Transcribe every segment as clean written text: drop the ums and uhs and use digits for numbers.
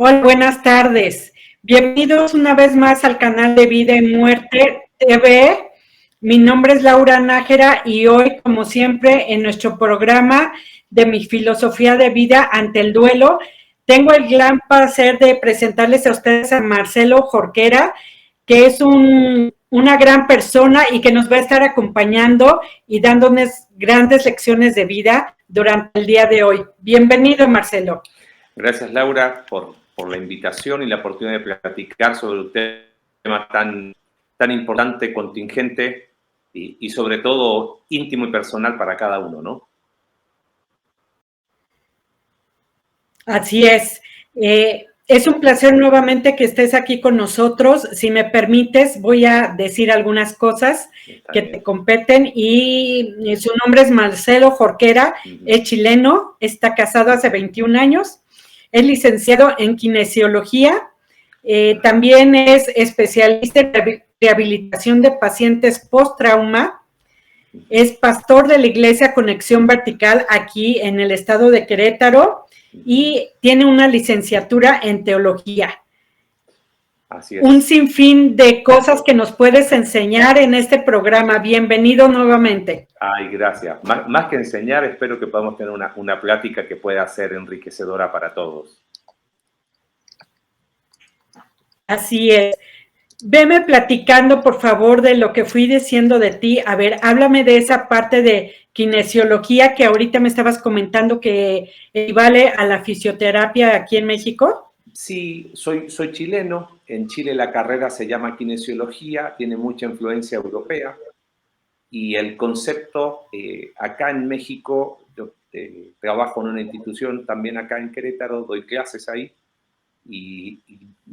Hola, buenas tardes. Bienvenidos una vez más al canal de Vida y Muerte TV. Mi nombre es Laura Nájera y hoy, como siempre, en nuestro programa de mi filosofía de vida ante el duelo, tengo el gran placer de presentarles a ustedes a Marcelo Jorquera, que es una gran persona y que nos va a estar acompañando y dándonos grandes lecciones de vida durante el día de hoy. Bienvenido, Marcelo. Gracias, Laura, por la invitación y la oportunidad de platicar sobre un tema tan importante, contingente y sobre todo íntimo y personal para cada uno, ¿no? Así es. Es un placer nuevamente que estés aquí con nosotros. Si me permites, voy a decir algunas cosas que te competen. Y su nombre es Marcelo Jorquera, es chileno, está casado hace 21 años, es licenciado en kinesiología, también es especialista en rehabilitación de pacientes post-trauma, es pastor de la Iglesia Conexión Vertical aquí en el estado de Querétaro y tiene una licenciatura en teología. Así es. Un sinfín de cosas que nos puedes enseñar en este programa. Bienvenido nuevamente. Ay, gracias. Más que enseñar, espero que podamos tener una plática que pueda ser enriquecedora para todos. Así es. Veme platicando, por favor, de lo que fui diciendo de ti. A ver, háblame de esa parte de kinesiología que ahorita me estabas comentando que equivale a la fisioterapia aquí en México. Sí, soy chileno. En Chile la carrera se llama kinesiología, tiene mucha influencia europea. Y el concepto, acá en México, yo trabajo en una institución también acá en Querétaro, doy clases ahí, y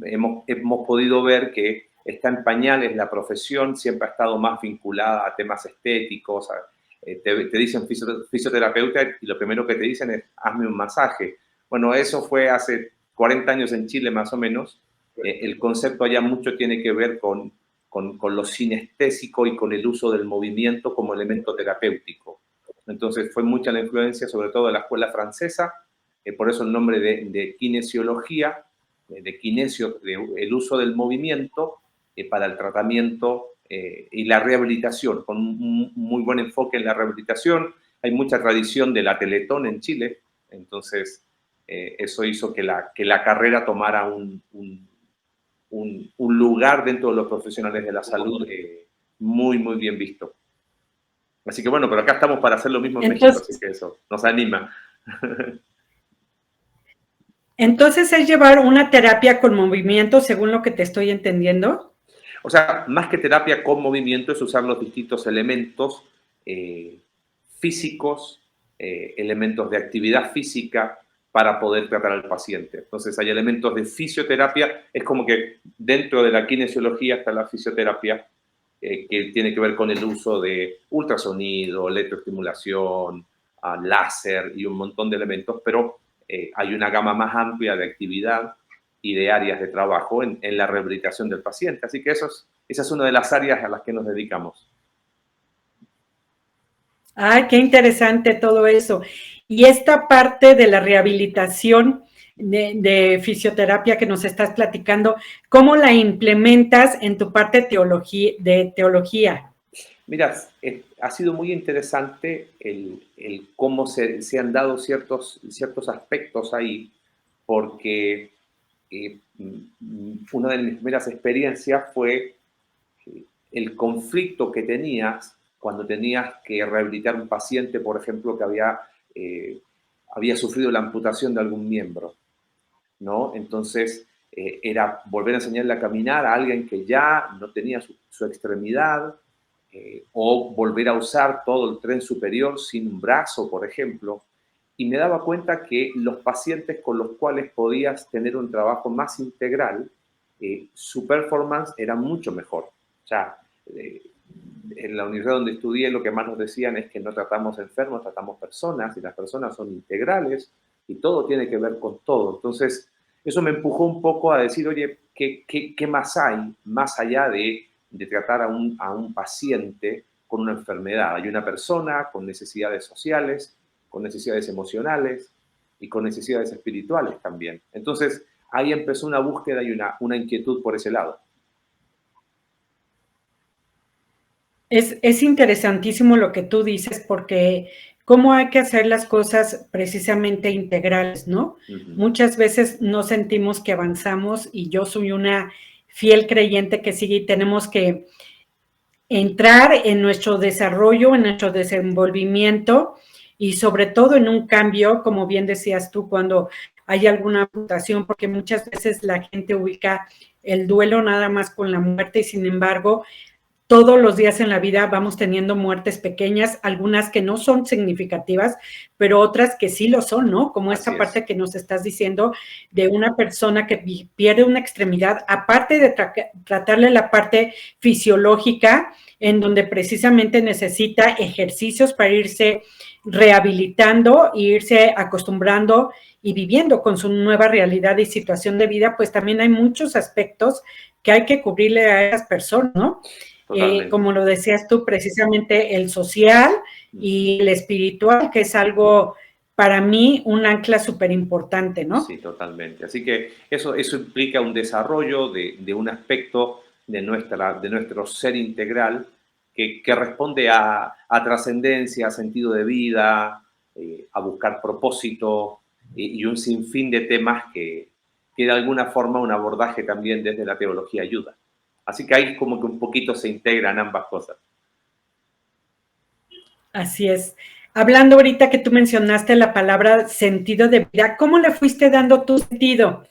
hemos podido ver que está en pañales la profesión, siempre ha estado más vinculada a temas estéticos, te dicen fisioterapeuta y lo primero que te dicen es hazme un masaje. Bueno, eso fue hace 40 años en Chile más o menos. El concepto allá mucho tiene que ver con lo sinestésico y con el uso del movimiento como elemento terapéutico. Entonces fue mucha la influencia sobre todo de la escuela francesa, por eso el nombre de kinesiología, el uso del movimiento para el tratamiento y la rehabilitación, con un muy buen enfoque en la rehabilitación. Hay mucha tradición de la Teletón en Chile, entonces eso hizo que la carrera tomara un lugar dentro de los profesionales de la salud muy bien visto. Así que bueno, pero acá estamos para hacer lo mismo en México, así que eso nos anima. Entonces, ¿es llevar una terapia con movimiento, según lo que te estoy entendiendo? O sea, más que terapia con movimiento es usar los distintos elementos físicos, elementos de actividad física para poder tratar al paciente. Entonces hay elementos de fisioterapia, es como que dentro de la kinesiología está la fisioterapia, que tiene que ver con el uso de ultrasonido, electroestimulación, láser y un montón de elementos, pero hay una gama más amplia de actividad y de áreas de trabajo en la rehabilitación del paciente. Así que esa es una de las áreas a las que nos dedicamos. Ay, qué interesante todo eso. Y esta parte de la rehabilitación de fisioterapia que nos estás platicando, ¿cómo la implementas en tu parte de teología? Mira, ha sido muy interesante el cómo se han dado ciertos aspectos ahí, porque una de mis primeras experiencias fue el conflicto que tenías cuando tenías que rehabilitar un paciente, por ejemplo, que había sufrido la amputación de algún miembro, ¿no? Entonces, era volver a enseñarle a caminar a alguien que ya no tenía su extremidad, o volver a usar todo el tren superior sin un brazo, por ejemplo. Y me daba cuenta que los pacientes con los cuales podías tener un trabajo más integral, su performance era mucho mejor. O sea, en la universidad donde estudié lo que más nos decían es que no tratamos enfermos, tratamos personas y las personas son integrales y todo tiene que ver con todo. Entonces, eso me empujó un poco a decir, oye, ¿qué más hay más allá de tratar a un paciente con una enfermedad? Hay una persona con necesidades sociales, con necesidades emocionales y con necesidades espirituales también. Entonces, ahí empezó una búsqueda y una inquietud por ese lado. Es interesantísimo lo que tú dices, porque cómo hay que hacer las cosas precisamente integrales, ¿no? Muchas veces no sentimos que avanzamos, y yo soy una fiel creyente que sí tenemos que entrar en nuestro desarrollo, en nuestro desenvolvimiento, y sobre todo en un cambio, como bien decías tú, cuando hay alguna mutación, porque muchas veces la gente ubica el duelo nada más con la muerte, y sin embargo, todos los días en la vida vamos teniendo muertes pequeñas, algunas que no son significativas, pero otras que sí lo son, ¿no? Como esta parte que nos estás diciendo de una persona que pierde una extremidad, aparte de tratarle la parte fisiológica, en donde precisamente necesita ejercicios para irse rehabilitando e irse acostumbrando y viviendo con su nueva realidad y situación de vida, pues también hay muchos aspectos que hay que cubrirle a esas personas, ¿no? Como lo decías tú, precisamente el social y el espiritual, que es algo, para mí, un ancla súper importante, ¿no? Sí, totalmente. Así que eso implica un desarrollo de un aspecto de nuestro ser integral que responde a trascendencia, a sentido de vida, a buscar propósito y un sinfín de temas que de alguna forma un abordaje también desde la teología ayuda. Así que ahí como que un poquito se integran ambas cosas. Así es. Hablando ahorita que tú mencionaste la palabra sentido de vida, ¿cómo le fuiste dando tu sentido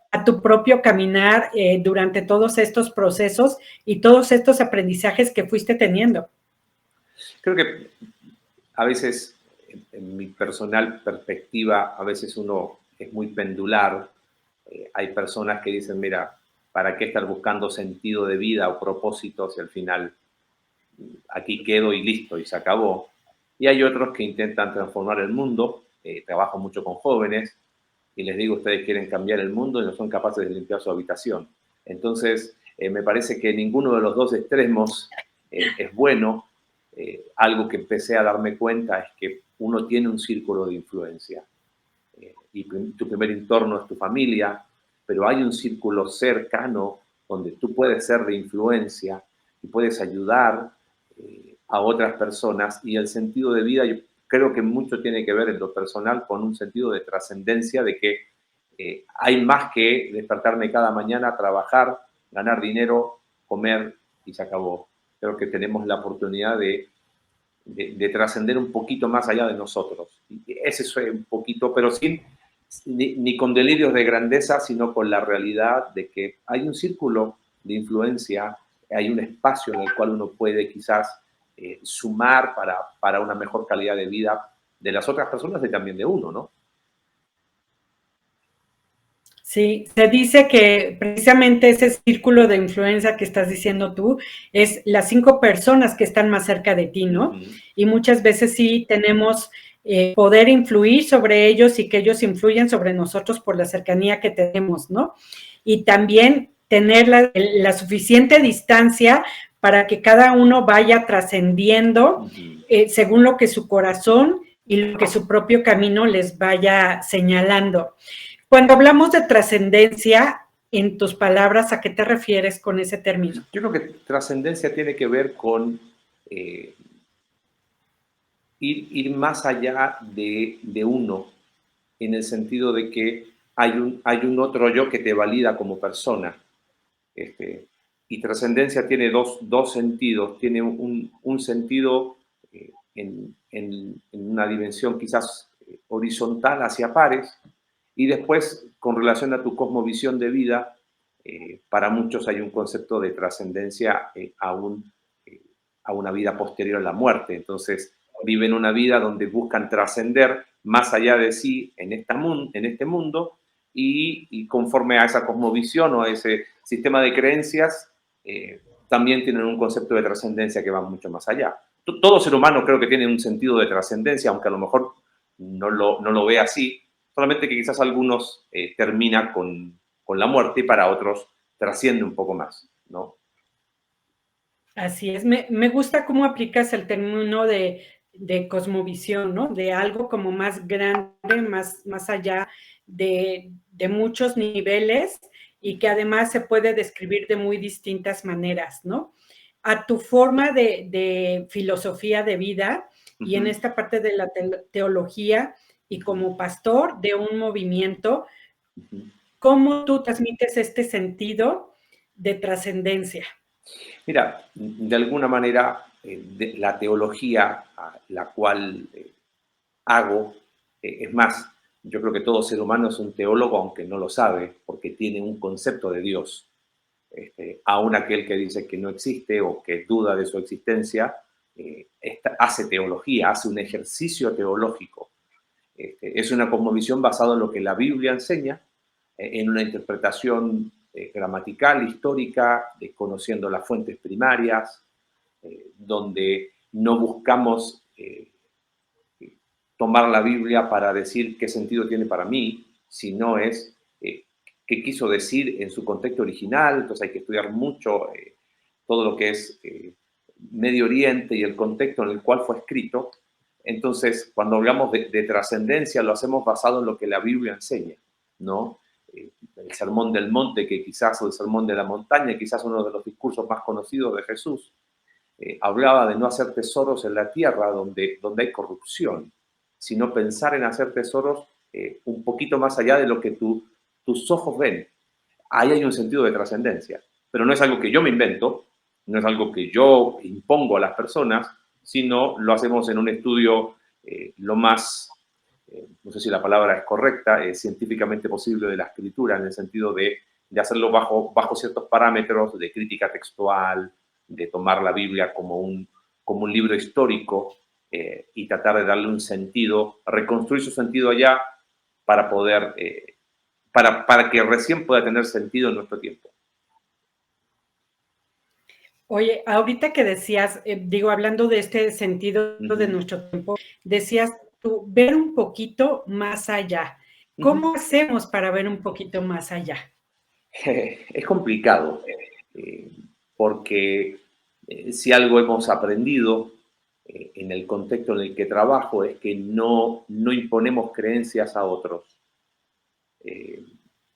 a tu propio caminar durante todos estos procesos y todos estos aprendizajes que fuiste teniendo? Creo que a veces, en mi personal perspectiva, a veces uno es muy pendular. Hay personas que dicen, mira, ¿para qué estar buscando sentido de vida o propósitos si al final aquí quedo y listo y se acabó? Y hay otros que intentan transformar el mundo. Trabajo mucho con jóvenes y les digo, ustedes quieren cambiar el mundo y no son capaces de limpiar su habitación. Entonces, me parece que ninguno de los dos extremos es bueno. Algo que empecé a darme cuenta es que uno tiene un círculo de influencia y tu primer entorno es tu familia, pero hay un círculo cercano donde tú puedes ser de influencia y puedes ayudar a otras personas, y el sentido de vida yo creo que mucho tiene que ver en lo personal con un sentido de trascendencia, de que hay más que despertarme cada mañana, trabajar, ganar dinero, comer y se acabó. Creo que tenemos la oportunidad de trascender un poquito más allá de nosotros. Y ese es un poquito, pero sin ni con delirios de grandeza, sino con la realidad de que hay un círculo de influencia, hay un espacio en el cual uno puede quizás sumar para una mejor calidad de vida de las otras personas y también de uno, ¿no? Sí, se dice que precisamente ese círculo de influencia que estás diciendo tú es las 5 personas que están más cerca de ti, ¿no? Y muchas veces sí tenemos poder influir sobre ellos y que ellos influyen sobre nosotros por la cercanía que tenemos, ¿no? Y también tener la suficiente distancia para que cada uno vaya trascendiendo según lo que su corazón y lo que su propio camino les vaya señalando. Cuando hablamos de trascendencia, en tus palabras, ¿a qué te refieres con ese término? Yo creo que trascendencia tiene que ver con ir más allá de uno, en el sentido de que hay un otro yo que te valida como persona. Y trascendencia tiene dos sentidos. Tiene un sentido en una dimensión quizás horizontal hacia pares, y después, con relación a tu cosmovisión de vida, para muchos hay un concepto de trascendencia a una vida posterior a la muerte. Entonces, viven una vida donde buscan trascender más allá de sí en este mundo, y conforme a esa cosmovisión o a ese sistema de creencias, también tienen un concepto de trascendencia que va mucho más allá. Todo ser humano creo que tiene un sentido de trascendencia, aunque a lo mejor no lo ve así, solamente que quizás algunos termina con la muerte y para otros trasciende un poco más, ¿no? Así es, me gusta cómo aplicas el término de cosmovisión, ¿no? De algo como más grande, más allá de de muchos niveles y que además se puede describir de muy distintas maneras, ¿no? A tu forma de filosofía de vida y en esta parte de la teología y como pastor de un movimiento, ¿cómo tú transmites este sentido de trascendencia? Mira, de alguna manera, la teología a la cual hago, es más, yo creo que todo ser humano es un teólogo, aunque no lo sabe, porque tiene un concepto de Dios. Aún aquel que dice que no existe o que duda de su existencia, hace teología, hace un ejercicio teológico. Es una cosmovisión basada en lo que la Biblia enseña, en una interpretación gramatical, histórica, conociendo las fuentes primarias, donde no buscamos tomar la Biblia para decir qué sentido tiene para mí, sino es qué quiso decir en su contexto original. Entonces hay que estudiar mucho todo lo que es Medio Oriente y el contexto en el cual fue escrito. Entonces, cuando hablamos de trascendencia, lo hacemos basado en lo que la Biblia enseña, ¿no? El Sermón del Monte, que quizás, o el Sermón de la Montaña, quizás uno de los discursos más conocidos de Jesús, hablaba de no hacer tesoros en la tierra donde hay corrupción, sino pensar en hacer tesoros un poquito más allá de lo que tus ojos ven. Ahí hay un sentido de trascendencia, pero no es algo que yo me invento, no es algo que yo impongo a las personas, sino lo hacemos en un estudio lo más, no sé si la palabra es correcta, científicamente posible de la escritura, en el sentido de hacerlo bajo ciertos parámetros de crítica textual, de tomar la Biblia como un libro histórico y tratar de darle un sentido, reconstruir su sentido allá para poder, para que recién pueda tener sentido en nuestro tiempo. Oye, ahorita que decías, hablando de este sentido de nuestro tiempo, decías tú, ver un poquito más allá. ¿Cómo hacemos para ver un poquito más allá? Es complicado, porque si algo hemos aprendido en el contexto en el que trabajo es que no imponemos creencias a otros.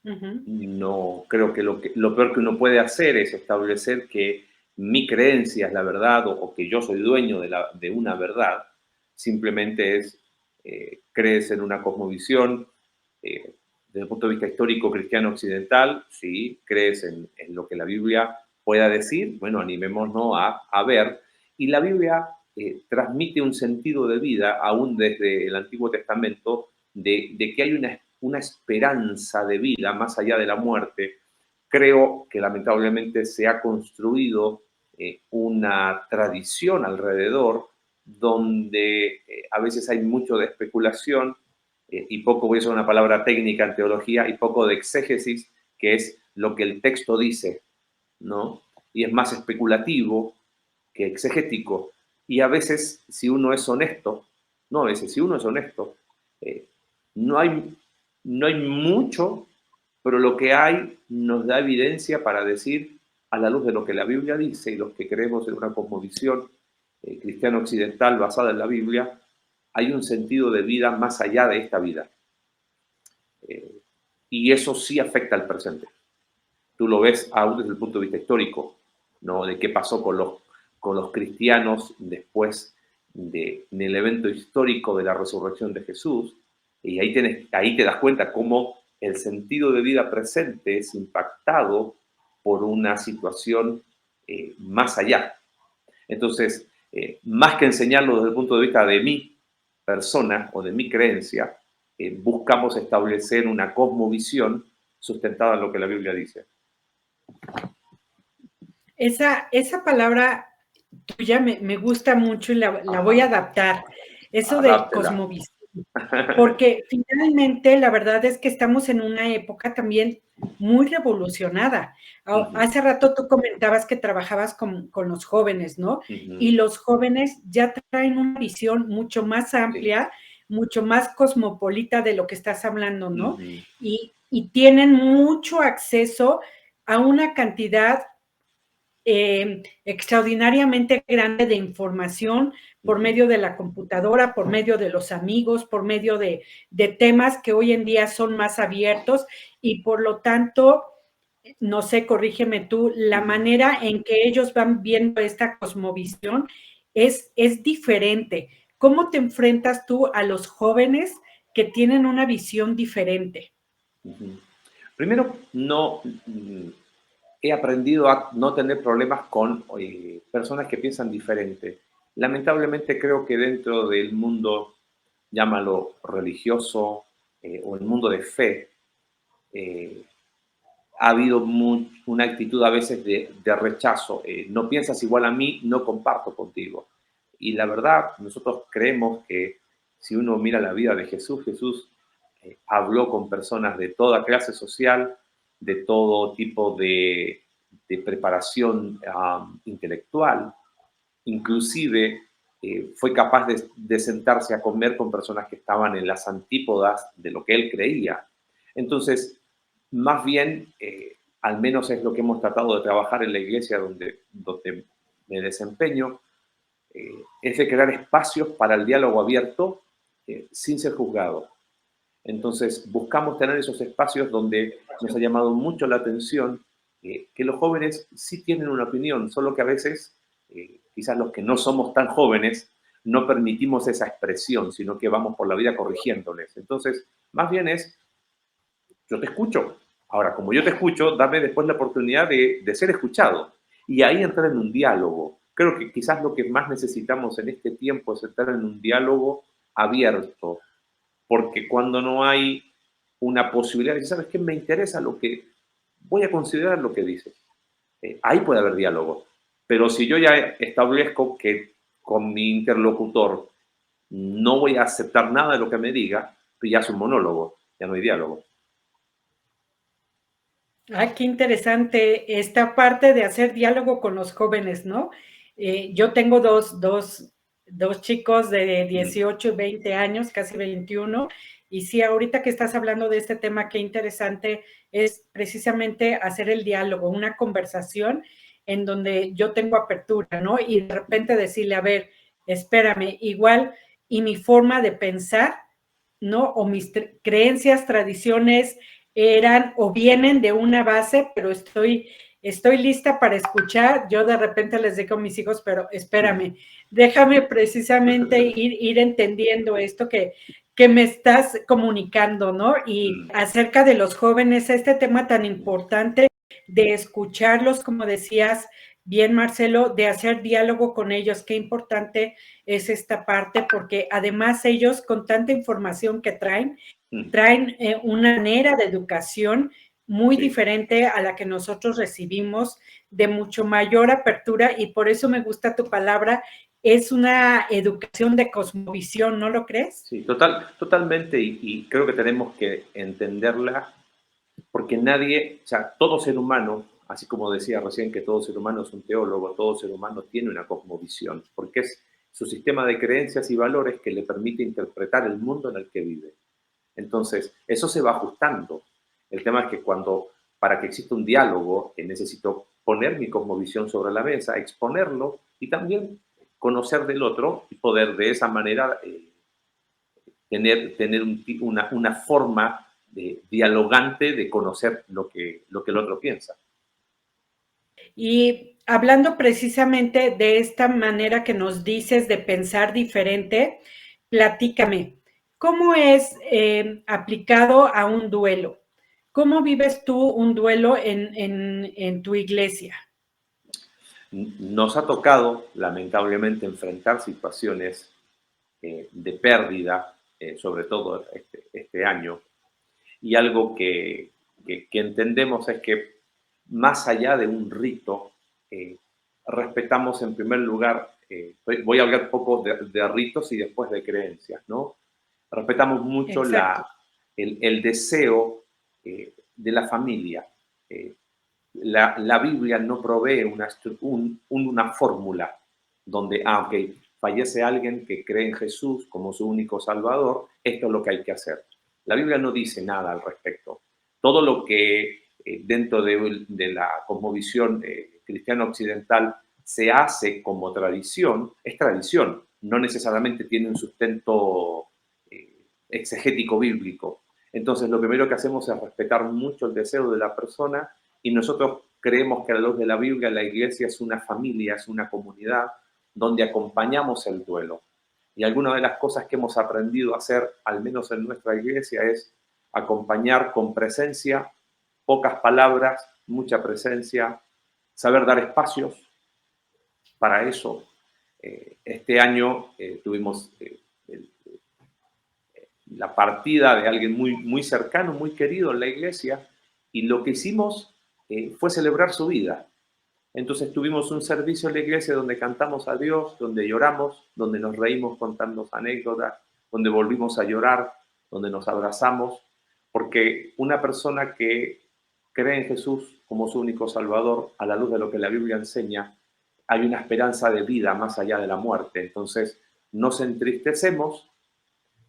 No, creo que lo peor que uno puede hacer es establecer que mi creencia es la verdad o que yo soy dueño de una verdad. Simplemente es, crees en una cosmovisión, desde el punto de vista histórico cristiano occidental, sí, crees en lo que la Biblia pueda decir, bueno, animémonos a ver. Y la Biblia transmite un sentido de vida, aún desde el Antiguo Testamento, de que hay una esperanza de vida más allá de la muerte. Creo que lamentablemente se ha construido una tradición alrededor donde a veces hay mucho de especulación y poco, voy a usar una palabra técnica en teología, y poco de exégesis, que es lo que el texto dice, ¿no? Y es más especulativo que exegético. Y a veces, si uno es honesto, no a veces, si uno es honesto, no hay mucho, pero lo que hay nos da evidencia para decir, a la luz de lo que la Biblia dice y los que creemos en una cosmovisión cristiana occidental basada en la Biblia, hay un sentido de vida más allá de esta vida. Y eso sí afecta al presente. Tú lo ves aún desde el punto de vista histórico, ¿no? De qué pasó con los cristianos después del evento histórico de la resurrección de Jesús. Y ahí te das cuenta cómo el sentido de vida presente es impactado por una situación más allá. Entonces, más que enseñarlo desde el punto de vista de mi persona o de mi creencia, buscamos establecer una cosmovisión sustentada en lo que la Biblia dice. Esa palabra tuya me gusta mucho y la voy a adaptar. Eso de cosmovisión. Porque finalmente la verdad es que estamos en una época también muy revolucionada. Hace rato tú comentabas que trabajabas con los jóvenes, ¿no? Y los jóvenes ya traen una visión mucho más amplia, mucho más cosmopolita de lo que estás hablando, ¿no? Y tienen mucho acceso a una cantidad extraordinariamente grande de información por medio de la computadora, por medio de los amigos, por medio de temas que hoy en día son más abiertos y por lo tanto, no sé, corrígeme tú, la manera en que ellos van viendo esta cosmovisión es diferente. ¿Cómo te enfrentas tú a los jóvenes que tienen una visión diferente? Primero, no he aprendido a no tener problemas con personas que piensan diferente. Lamentablemente creo que dentro del mundo, llámalo religioso o el mundo de fe, eh, ha habido una actitud a veces de rechazo. No piensas igual a mí, no comparto contigo. Y la verdad, nosotros creemos que si uno mira la vida de Jesús, Jesús habló con personas de toda clase social, de todo tipo de preparación intelectual, inclusive fue capaz de sentarse a comer con personas que estaban en las antípodas de lo que él creía. Entonces, más bien, al menos es lo que hemos tratado de trabajar en la iglesia donde me desempeño, es de crear espacios para el diálogo abierto sin ser juzgado. Entonces, buscamos tener esos espacios donde nos ha llamado mucho la atención que los jóvenes sí tienen una opinión, solo que a veces, quizás los que no somos tan jóvenes, no permitimos esa expresión, sino que vamos por la vida corrigiéndoles. Entonces, más bien es, yo te escucho. Ahora, como yo te escucho, dame después la oportunidad de ser escuchado. Y ahí entrar en un diálogo. Creo que quizás lo que más necesitamos en este tiempo es entrar en un diálogo abierto, porque cuando no hay una posibilidad de, ¿sabes qué? Me interesa lo que, voy a considerar lo que dices. Ahí puede haber diálogo. Pero si yo ya establezco que con mi interlocutor no voy a aceptar nada de lo que me diga, pues ya es un monólogo, ya no hay diálogo. Ah, qué interesante esta parte de hacer diálogo con los jóvenes, ¿no? Yo tengo dos chicos de 18 y 20 años, casi 21, y sí, ahorita que estás hablando de este tema, qué interesante es precisamente hacer el diálogo, una conversación en donde yo tengo apertura, ¿no? Y de repente decirle, a ver, espérame, igual, y mi forma de pensar, ¿no? O mis creencias, tradiciones, eran o vienen de una base, pero estoy lista para escuchar. Yo de repente les digo a mis hijos, pero espérame, déjame precisamente ir entendiendo esto que me estás comunicando, ¿no? Y acerca de los jóvenes, este tema tan importante de escucharlos, como decías bien, Marcelo, de hacer diálogo con ellos, qué importante es esta parte, porque además ellos con tanta información que traen una manera de educación muy diferente a la que nosotros recibimos, de mucho mayor apertura, y por eso me gusta tu palabra, es una educación de cosmovisión, ¿no lo crees? Sí, totalmente, y creo que tenemos que entenderla porque nadie, o sea, todo ser humano, así como decía recién que todo ser humano es un teólogo, todo ser humano tiene una cosmovisión, porque es su sistema de creencias y valores que le permite interpretar el mundo en el que vive. Entonces, eso se va ajustando. El tema es que para que exista un diálogo, necesito poner mi cosmovisión sobre la mesa, exponerlo y también conocer del otro y poder de esa manera tener una forma dialogante de conocer lo que el otro piensa. Y hablando precisamente de esta manera que nos dices de pensar diferente, platícame, ¿cómo es aplicado a un duelo? ¿Cómo vives tú un duelo en tu iglesia? Nos ha tocado, lamentablemente, enfrentar situaciones de pérdida, sobre todo este año, y algo que entendemos es que más allá de un rito, respetamos en primer lugar, voy a hablar un poco de ritos y después de creencias, ¿no? Respetamos mucho Exacto. el deseo de la familia. Eh, la Biblia no provee una fórmula donde, ok, fallece alguien que cree en Jesús como su único salvador, esto es lo que hay que hacer. La Biblia no dice nada al respecto. Todo lo que dentro de la cosmovisión cristiano occidental se hace como tradición, es tradición, no necesariamente tiene un sustento exegético bíblico. Entonces, lo primero que hacemos es respetar mucho el deseo de la persona y nosotros creemos que a la luz de la Biblia la iglesia es una familia, es una comunidad donde acompañamos el duelo. Y alguna de las cosas que hemos aprendido a hacer, al menos en nuestra iglesia, es acompañar con presencia, pocas palabras, mucha presencia, saber dar espacios para eso. Este año tuvimos la partida de alguien muy cercano, muy querido en la iglesia, y lo que hicimos fue celebrar su vida. Entonces tuvimos un servicio en la iglesia donde cantamos a Dios, donde lloramos, donde nos reímos contando anécdotas, donde volvimos a llorar, donde nos abrazamos, porque una persona que cree en Jesús como su único Salvador, a la luz de lo que la Biblia enseña, hay una esperanza de vida más allá de la muerte. Entonces nos entristecemos,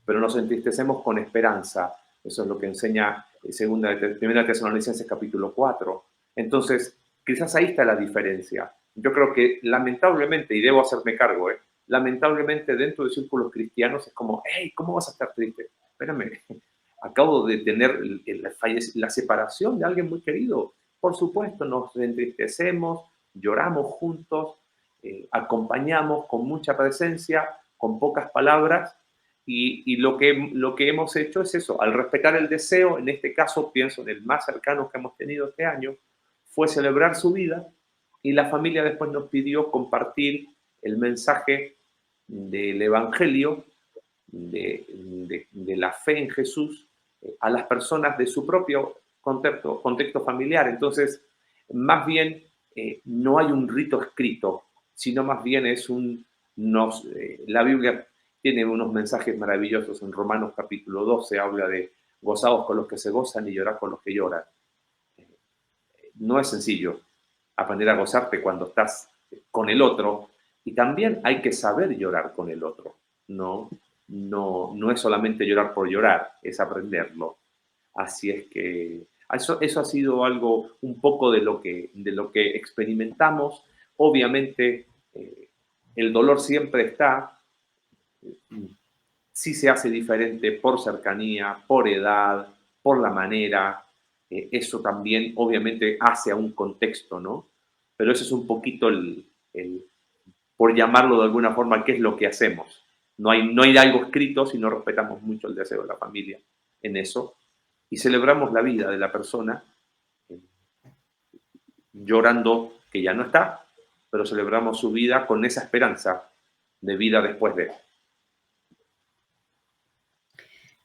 pero nos entristecemos con esperanza. Eso es lo que enseña Primera Tesalonicenses capítulo 4. Entonces, quizás ahí está la diferencia. Yo creo que lamentablemente, y debo hacerme cargo, lamentablemente dentro de círculos cristianos es como, hey, ¿cómo vas a estar triste? Espérame, acabo de tener la separación de alguien muy querido. Por supuesto, nos entristecemos, lloramos juntos, acompañamos con mucha presencia, con pocas palabras, y lo que hemos hecho es eso, al respetar el deseo, en este caso pienso en el más cercano que hemos tenido este año, fue celebrar su vida y la familia después nos pidió compartir el mensaje del Evangelio, de la fe en Jesús, a las personas de su propio contexto familiar. Entonces, más bien no hay un rito escrito, sino más bien es la Biblia tiene unos mensajes maravillosos. En Romanos capítulo 12 habla de gozaos con los que se gozan y llorar con los que lloran. No es sencillo aprender a gozarte cuando estás con el otro, y también hay que saber llorar con el otro. No es solamente llorar por llorar, es aprenderlo. Así es que eso ha sido algo, un poco de lo que experimentamos. Obviamente, el dolor siempre está. Sí se hace diferente por cercanía, por edad, por la manera. Eso también obviamente hace a un contexto, ¿no? Pero eso es un poquito por llamarlo de alguna forma, qué es lo que hacemos. No hay algo escrito, sino respetamos mucho el deseo de la familia en eso. Y celebramos la vida de la persona, llorando que ya no está, pero celebramos su vida con esa esperanza de vida después de él.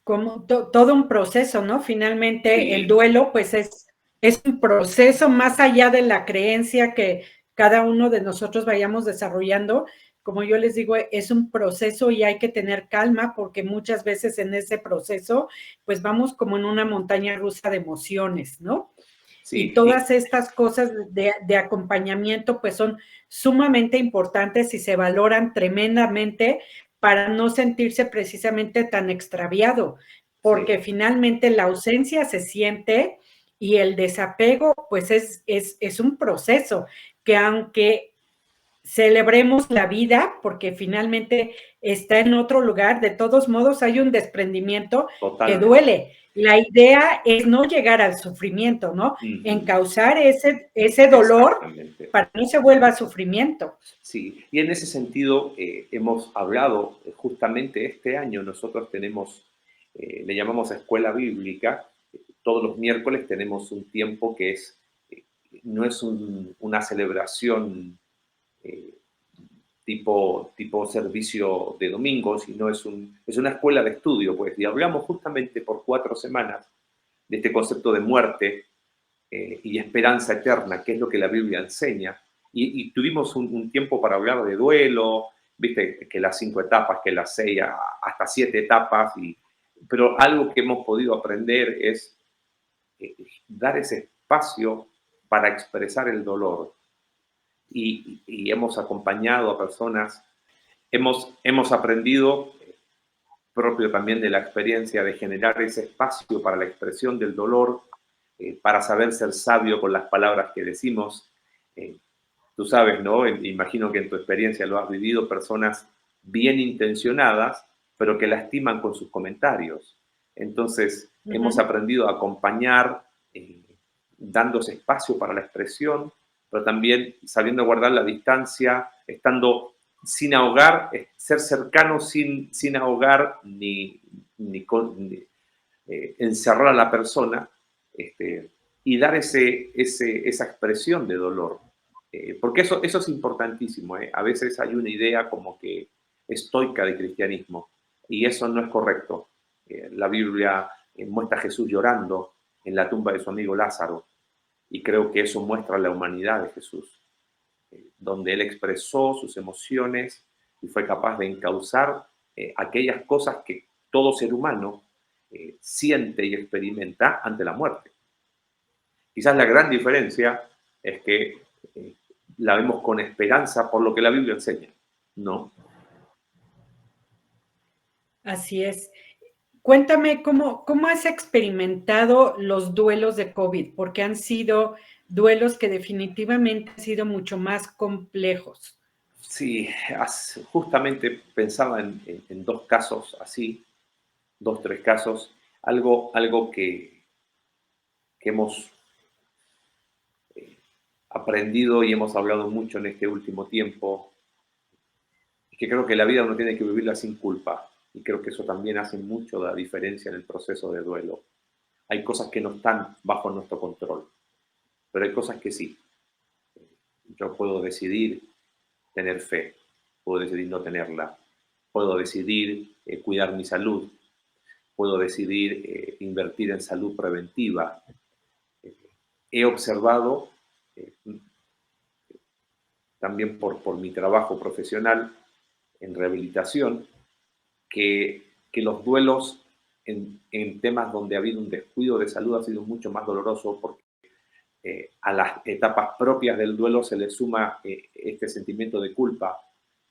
Como todo un proceso, ¿no? Finalmente, sí. El duelo, pues es un proceso más allá de la creencia que cada uno de nosotros vayamos desarrollando. Como yo les digo, es un proceso y hay que tener calma porque muchas veces en ese proceso, pues vamos como en una montaña rusa de emociones, ¿no? Sí, y todas estas cosas de acompañamiento, pues son sumamente importantes y se valoran tremendamente para no sentirse precisamente tan extraviado, porque finalmente la ausencia se siente y el desapego, pues es un proceso que aunque celebremos la vida, porque finalmente está en otro lugar, de todos modos hay un desprendimiento que duele. La idea es no llegar al sufrimiento, ¿no? Encauzar ese dolor para que no se vuelva sufrimiento. Sí, y en ese sentido hemos hablado justamente este año, nosotros tenemos, le llamamos escuela bíblica, todos los miércoles tenemos un tiempo que no es una celebración tipo servicio de domingo, sino es una escuela de estudio, pues, y hablamos justamente por 4 semanas de este concepto de muerte y esperanza eterna, que es lo que la Biblia enseña. Y tuvimos un tiempo para hablar de duelo, viste, que las 5 etapas, que las 6, hasta 7 etapas, pero algo que hemos podido aprender es dar ese espacio para expresar el dolor. Y hemos acompañado a personas, hemos aprendido, propio también de la experiencia, de generar ese espacio para la expresión del dolor, para saber ser sabio con las palabras que decimos. tú sabes, ¿no? Imagino que en tu experiencia lo has vivido, personas bien intencionadas, pero que lastiman con sus comentarios. Entonces, hemos aprendido a acompañar, dándose espacio para la expresión, pero también sabiendo guardar la distancia, estando sin ahogar, ser cercano sin ahogar ni encerrar a la persona, y dar esa expresión de dolor. Porque eso es importantísimo. A veces hay una idea como que estoica de cristianismo, y eso no es correcto. La Biblia muestra a Jesús llorando en la tumba de su amigo Lázaro, y creo que eso muestra la humanidad de Jesús, donde él expresó sus emociones y fue capaz de encauzar aquellas cosas que todo ser humano siente y experimenta ante la muerte. Quizás la gran diferencia es que la vemos con esperanza por lo que la Biblia enseña, ¿no? Así es. Cuéntame cómo has experimentado los duelos de COVID, porque han sido duelos que definitivamente han sido mucho más complejos. Sí, justamente pensaba en dos casos así, dos, tres casos, algo que hemos aprendido y hemos hablado mucho en este último tiempo, es que creo que la vida uno tiene que vivirla sin culpa, y creo que eso también hace mucho la diferencia en el proceso de duelo. Hay cosas que no están bajo nuestro control, pero hay cosas que sí. Yo puedo decidir tener fe, puedo decidir no tenerla, puedo decidir cuidar mi salud, puedo decidir invertir en salud preventiva. He observado, también por mi trabajo profesional en rehabilitación, que los duelos en temas donde ha habido un descuido de salud ha sido mucho más doloroso, porque a las etapas propias del duelo se le suma este sentimiento de culpa,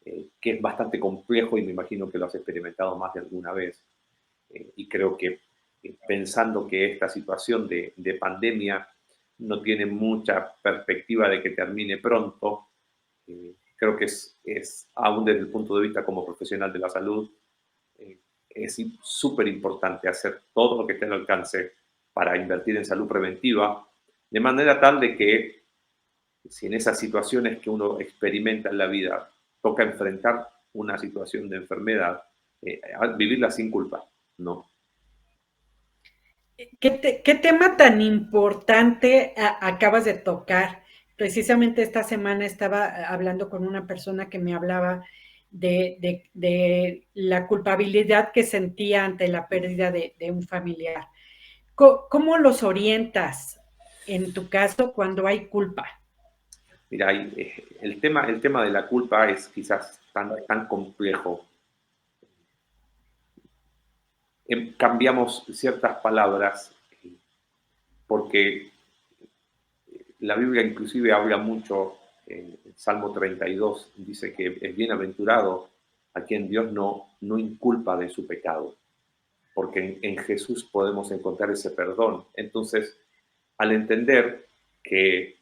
que es bastante complejo, y me imagino que lo has experimentado más de alguna vez. Y creo que pensando que esta situación de pandemia no tiene mucha perspectiva de que termine pronto, creo que es, aún desde el punto de vista como profesional de la salud, es súper importante hacer todo lo que esté al alcance para invertir en salud preventiva, de manera tal de que si en esas situaciones que uno experimenta en la vida toca enfrentar una situación de enfermedad, vivirla sin culpa, ¿no? ¿Qué tema tan importante acabas de tocar? Precisamente esta semana estaba hablando con una persona que me hablaba de la culpabilidad que sentía ante la pérdida de un familiar. ¿Cómo los orientas en tu caso cuando hay culpa? Mira, el tema de la culpa es quizás tan complejo. Cambiamos ciertas palabras porque la Biblia inclusive habla mucho, en Salmo 32, dice que es bienaventurado a quien Dios no inculpa de su pecado, porque en Jesús podemos encontrar ese perdón. Entonces, al entender que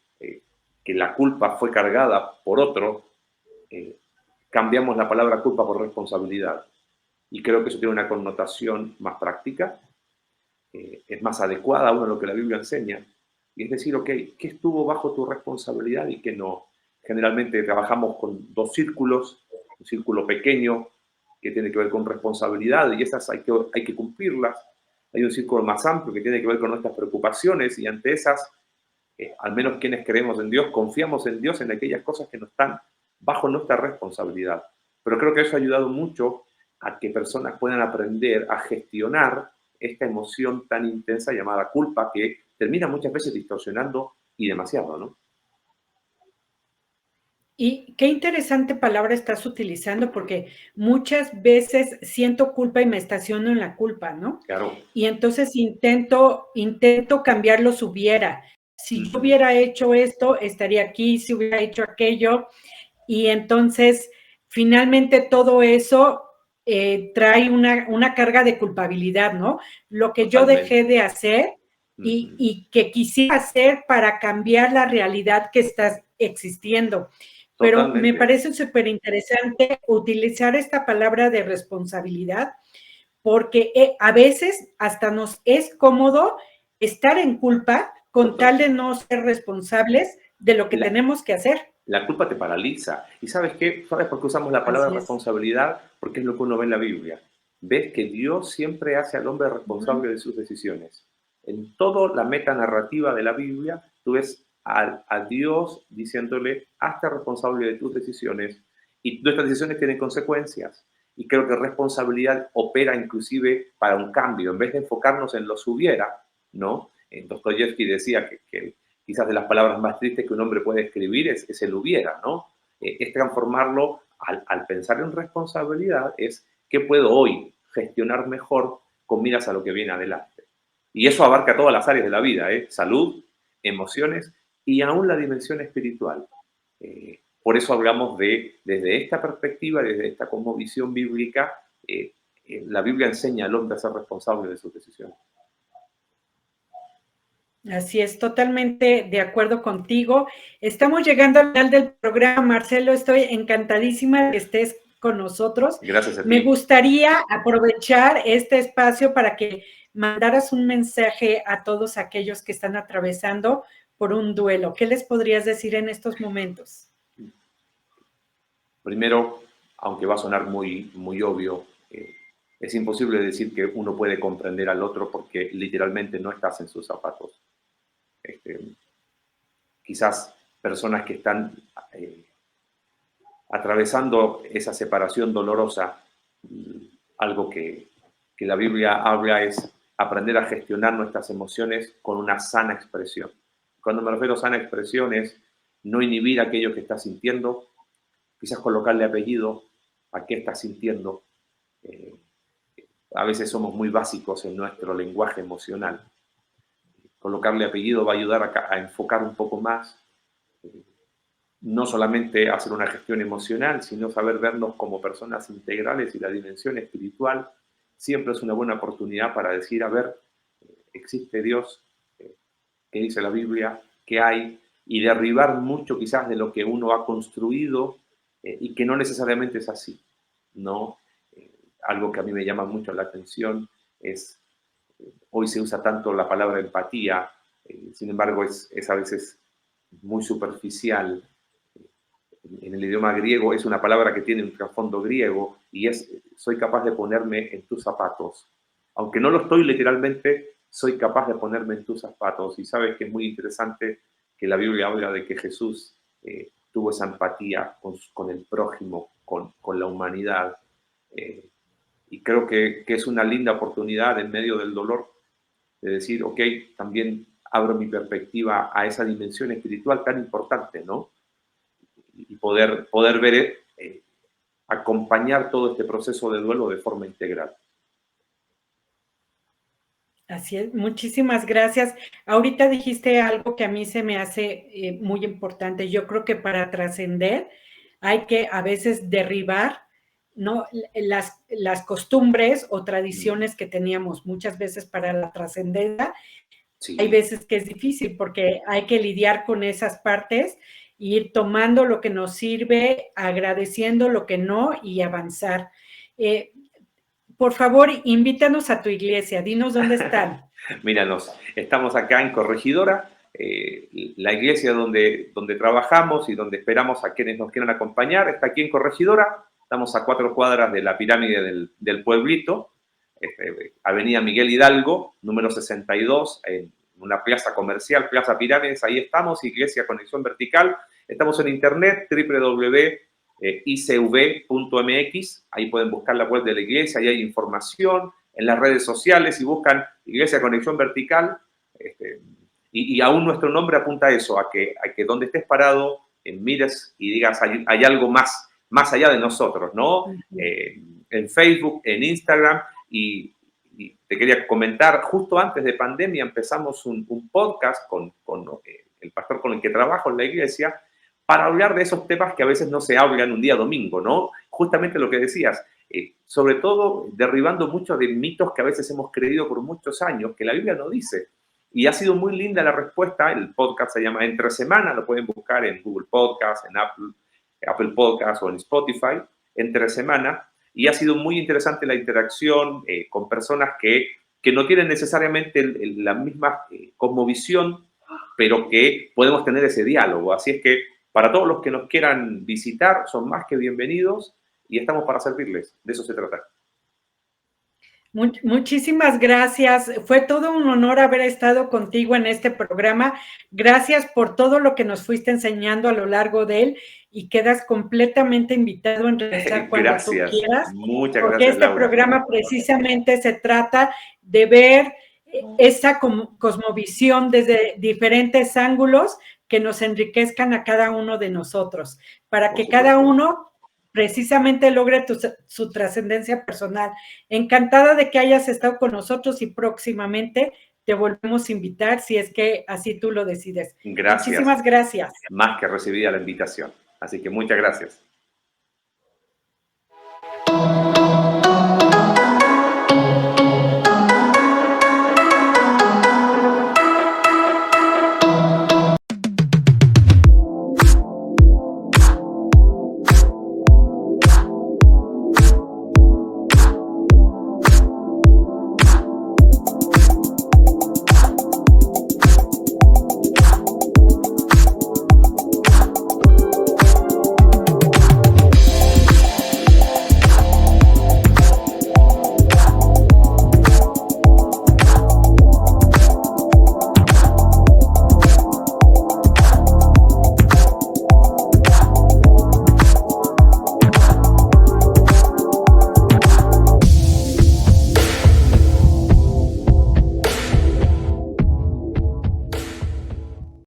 la culpa fue cargada por otro, cambiamos la palabra culpa por responsabilidad. Y creo que eso tiene una connotación más práctica, es más adecuada a lo que la Biblia enseña. Y es decir, ok, ¿qué estuvo bajo tu responsabilidad y qué no? Generalmente trabajamos con dos círculos, un círculo pequeño que tiene que ver con responsabilidad, y esas hay que cumplirlas. Hay un círculo más amplio que tiene que ver con nuestras preocupaciones, y ante esas, al menos quienes creemos en Dios, confiamos en Dios en aquellas cosas que no están bajo nuestra responsabilidad. Pero creo que eso ha ayudado mucho a que personas puedan aprender a gestionar esta emoción tan intensa llamada culpa, que termina muchas veces distorsionando y demasiado, ¿no? Y qué interesante palabra estás utilizando, porque muchas veces siento culpa y me estaciono en la culpa, ¿no? Claro. Y entonces intento cambiar los hubiera. Si yo hubiera hecho esto, estaría aquí, si hubiera hecho aquello. Y entonces, finalmente todo eso trae una carga de culpabilidad, ¿no? Lo que yo dejé de hacer y que quisiera hacer para cambiar la realidad que existiendo. Pero Totalmente. me parece súper interesante utilizar esta palabra de responsabilidad, porque a veces hasta nos es cómodo estar en culpa con tal de no ser responsables de lo que tenemos que hacer. La culpa te paraliza. ¿Y sabes qué? ¿Sabes por qué usamos la palabra responsabilidad? Porque es lo que uno ve en la Biblia. Ves que Dios siempre hace al hombre responsable de sus decisiones. En toda la metanarrativa de la Biblia, tú ves a Dios diciéndole, hazte responsable de tus decisiones y nuestras decisiones tienen consecuencias. Y creo que responsabilidad opera inclusive para un cambio. En vez de enfocarnos en los hubiera, ¿no? Dostoyevsky decía que quizás de las palabras más tristes que un hombre puede escribir es el hubiera, ¿no? Es transformarlo al pensar en responsabilidad, es qué puedo hoy gestionar mejor con miras a lo que viene adelante. Y eso abarca todas las áreas de la vida, salud, emociones y aún la dimensión espiritual. Por eso hablamos desde esta perspectiva, desde esta como visión bíblica, la Biblia enseña al hombre a ser responsable de sus decisiones. Así es, totalmente de acuerdo contigo. Estamos llegando al final del programa, Marcelo. Estoy encantadísima de que estés con nosotros. Gracias a ti. Me gustaría aprovechar este espacio para que mandaras un mensaje a todos aquellos que están atravesando por un duelo. ¿Qué les podrías decir en estos momentos? Primero, aunque va a sonar muy, muy obvio, es imposible decir que uno puede comprender al otro porque literalmente no estás en sus zapatos. Quizás personas que están atravesando esa separación dolorosa, algo que la Biblia habla es aprender a gestionar nuestras emociones con una sana expresión. Cuando me refiero a sana expresión es no inhibir aquello que estás sintiendo, quizás colocarle apellido a qué estás sintiendo. A veces somos muy básicos en nuestro lenguaje emocional. Colocarle apellido va a ayudar a enfocar un poco más, no solamente hacer una gestión emocional, sino saber vernos como personas integrales y la dimensión espiritual siempre es una buena oportunidad para decir, a ver, existe Dios, ¿qué dice la Biblia? ¿Qué hay? Y derribar mucho quizás de lo que uno ha construido y que no necesariamente es así, ¿no? Algo que a mí me llama mucho la atención es, hoy se usa tanto la palabra empatía, sin embargo es a veces muy superficial. En el idioma griego es una palabra que tiene un trasfondo griego y es soy capaz de ponerme en tus zapatos. Aunque no lo estoy literalmente, soy capaz de ponerme en tus zapatos. Y sabes que es muy interesante que la Biblia habla de que Jesús tuvo esa empatía con el prójimo, con la humanidad. Y creo que es una linda oportunidad en medio del dolor de decir, ok, también abro mi perspectiva a esa dimensión espiritual tan importante, ¿no? Y poder ver, acompañar todo este proceso de duelo de forma integral. Así es, muchísimas gracias. Ahorita dijiste algo que a mí se me hace muy importante. Yo creo que para trascender hay que a veces derribar, ¿no? las costumbres o tradiciones que teníamos muchas veces para la trascendencia. Sí. Hay veces que es difícil porque hay que lidiar con esas partes, ir tomando lo que nos sirve, agradeciendo lo que no y avanzar. Por favor, invítanos a tu iglesia, dinos dónde están. Míranos, estamos acá en Corregidora, la iglesia donde trabajamos y donde esperamos a quienes nos quieran acompañar, está aquí en Corregidora, estamos a 4 cuadras de la pirámide del pueblito, Avenida Miguel Hidalgo, número 62, en una plaza comercial, Plaza Pirámides, ahí estamos, Iglesia Conexión Vertical, estamos en internet, www.icv.mx, ahí pueden buscar la web de la iglesia, ahí hay información, en las redes sociales, si buscan Iglesia Conexión Vertical, y aún nuestro nombre apunta a eso, a que donde estés parado, mires y digas, hay algo más allá de nosotros, ¿no? En Facebook, en Instagram, y te quería comentar, justo antes de pandemia empezamos un podcast con el pastor con el que trabajo en la iglesia, para hablar de esos temas que a veces no se hablan un día domingo, ¿no? Justamente lo que decías, sobre todo derribando muchos de mitos que a veces hemos creído por muchos años, que la Biblia no dice. Y ha sido muy linda la respuesta. El podcast se llama Entre Semana, lo pueden buscar en Google Podcast, en Apple Podcast o en Spotify, Entre Semana. Y ha sido muy interesante la interacción con personas que no tienen necesariamente la misma cosmovisión, pero que podemos tener ese diálogo. Así es que para todos los que nos quieran visitar, son más que bienvenidos y estamos para servirles. De eso se trata. Muchísimas gracias. Fue todo un honor haber estado contigo en este programa. Gracias por todo lo que nos fuiste enseñando a lo largo de él y quedas completamente invitado en regresar cuando tú quieras. Muchas porque gracias, este Laura. programa precisamente se trata de ver esa cosmovisión desde diferentes ángulos que nos enriquezcan a cada uno de nosotros, para que cada uno precisamente logre su trascendencia personal. Encantada de que hayas estado con nosotros y próximamente te volvemos a invitar si es que así tú lo decides. Gracias. Muchísimas gracias. Más que recibida la invitación. Así que muchas gracias.